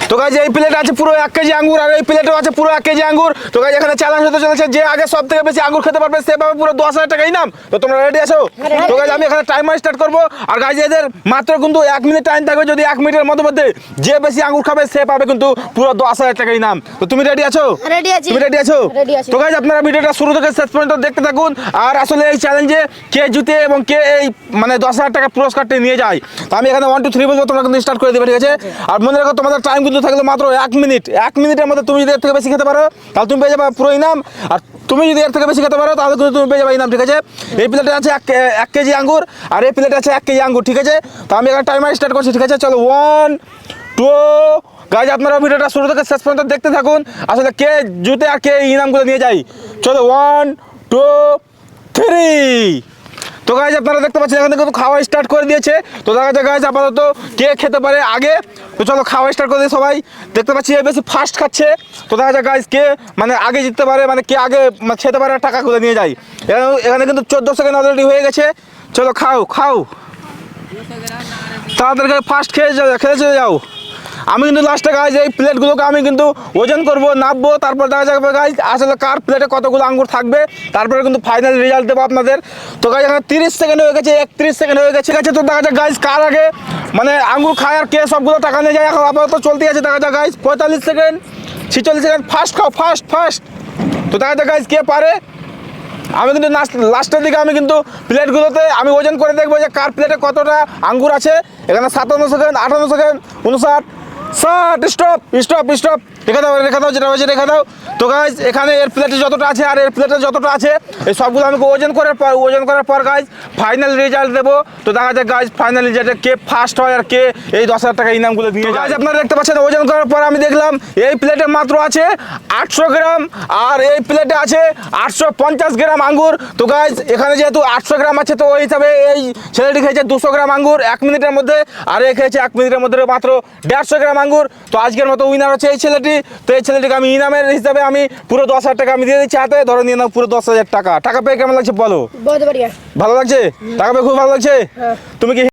তো গাইজ এই প্লেট আছে পুরো 1 কেজি আঙ্গুর আর এই প্লেটও আছে পুরো 1 কেজি আঙ্গুর। তো গাইজ এখানে চ্যালেঞ্জ হতে চলেছে, যে আগে সব থেকে বেশি আঙ্গুর খেতে পারবে সে পাবে পুরো 10,000 টাকা ইনাম। তো তোমরা রেডি আছো? তো গাইজ আমি এখানে টাইমার স্টার্ট করবো। আর গাইজ এদের মাত্র কিন্তু 1 মিনিট টাইম থাকবে, যদি 1 মিনিটের মধ্যে যে বেশি আঙ্গুর খাবে সে পাবে কিন্তু পুরো 10,000 টাকা ইনাম। তো তুমি রেডি আছো? রেডি আছি। তুমি রেডি আছো? রেডি আছি। তো গাইজ আপনারা ভিডিওটা শুরু থেকে শেষ পর্যন্ত দেখতে থাকুন। আর আসলে এই চ্যালেঞ্জে কে জিতে এবং কে এই মানে 10,000 টাকা পুরস্কারটি নিয়ে যায়। তো আমি এখানে 1 2 3 বলবো, তোমরা কিন্তু স্টার্ট করে দেবে, ঠিক আছে? আর মনে রাখো তোমাদের টাইম কিন্তু থাকলো মাত্র 1 মিনিট। 1 মিনিটের মধ্যে তুমি যদি এর থেকে বেশি খেতে পারো তাহলে তুমি পেয়ে যাবে পুরো ইনাম, আর তুমি যদি এর থেকে বেশি খেতে পারো তাহলে কিন্তু তুমি পেয়ে যাবে ইনাম, ঠিক আছে? এই প্লেটে আছে 1 কেজি আঙ্গুর আর এই প্লেটে আছে 1 কেজি আঙ্গুর, ঠিক আছে? তো আমি এখানে টাইমার স্টার্ট করছি, ঠিক আছে? চলো 1 2। গাইজ আপনারা ভিডিওটা শুরু থেকে শেষ পর্যন্ত দেখতে থাকুন, আসলে কে জিতে আর কে ইনামগুলো নিয়ে যায়। চলো 1 2 3। তো গাইজ আপনারা দেখতে পাচ্ছেন এখানে কিন্তু খাওয়া স্টার্ট করে দিয়েছে। তো দেখা যাক গাইজ আপাতত কে খেতে পারে আগে। তো চলো খাওয়া স্টার্ট করে দিই সবাই। দেখতে পাচ্ছি এ বেশি ফাস্ট খাচ্ছে। তো দেখা যাক গাইজ কে মানে আগে জিততে পারে, মানে কে আগে খেতে পারে আর টাকাগুলো নিয়ে যায়। এখানে কিন্তু 14 সেকেন্ড অলরেডি হয়ে গেছে। চলো খাও খাও, তাড়াতাড়ি ফাস্ট খেয়ে চলে যাও। আমি কিন্তু লাস্টে গাইজ এই প্লেটগুলোকে আমি কিন্তু ওজন করব, নাববো, তারপর দেখা যাবে গাইজ আসলে কার প্লেটে কতগুলো আঙ্গুর থাকবে, তারপরে কিন্তু ফাইনাল রেজাল্ট দেবো আপনাদের। তো গাইজ এখানে 30 সেকেন্ড হয়ে গেছে, 31 সেকেন্ড হয়ে গেছে, ঠিক আছে? তো দেখা যাক গাইজ কার আগে মানে আঙ্গুর খায় আর কে সবগুলো টাকা নিয়ে যায়। এখন আপাতত চলতে আছে, দেখা যাক গাইজ 45 সেকেন্ড 46 সেকেন্ড। ফাস্ট খাও, ফাস্ট ফাস্ট। তো দেখা যাক গাইজ কে পারে। আমি কিন্তু লাস্টের দিকে আমি কিন্তু প্লেটগুলোতে আমি ওজন করে দেখবো যে কার প্লেটে কতটা আঙ্গুর আছে। এখানে 57 second 58 second 59 60। Stop stop stop, রেখে দাও রেখে দাও, যেটা হয়েছে রেখে দাও। তো গাইজ এখানে এর প্লেটে যতটা আছে আর এর প্লেটে যতটা আছে এই সবগুলো আমি ওজন করার পর গাইজ ফাইনাল রেজাল্ট দেবো। তো দেখা যাক গাইজ ফাইনাল রেজাল্টে কে ফার্স্ট হয় আর কে এই 10,000 টাকা ইনামগুলো দিয়ে যায়। আপনারা দেখতে পাচ্ছেন ওজন করার পর আমি দেখলাম এই প্লেটে মাত্র আছে 800 গ্রাম আর এই প্লেটে আছে 850 গ্রাম আঙ্গুর। তো গাইজ এখানে যেহেতু 800 গ্রাম আছে তো ওই হিসাবে এই ছেলেটি খেয়েছে 200 গ্রাম আঙ্গুর 1 মিনিটের মধ্যে, আর এ খেয়েছে 1 মিনিটের মধ্যে মাত্র 150 গ্রাম আঙ্গুর। তো আজকের মতো উইনার হচ্ছে এই ছেলেটি। তো এই ছেলেটিকে আমি ইনামের হিসাবে আমি পুরো 10,000 টাকা আমি দিয়ে দিচ্ছি হাতে, ধরে নিয়ে নাও পুরো 10,000 টাকা। টাকা পেয়ে কেমন লাগছে বলো? बहुत बढ़िया। ভালো লাগছে? টাকা পেয়ে খুব ভালো লাগছে? তুমি কি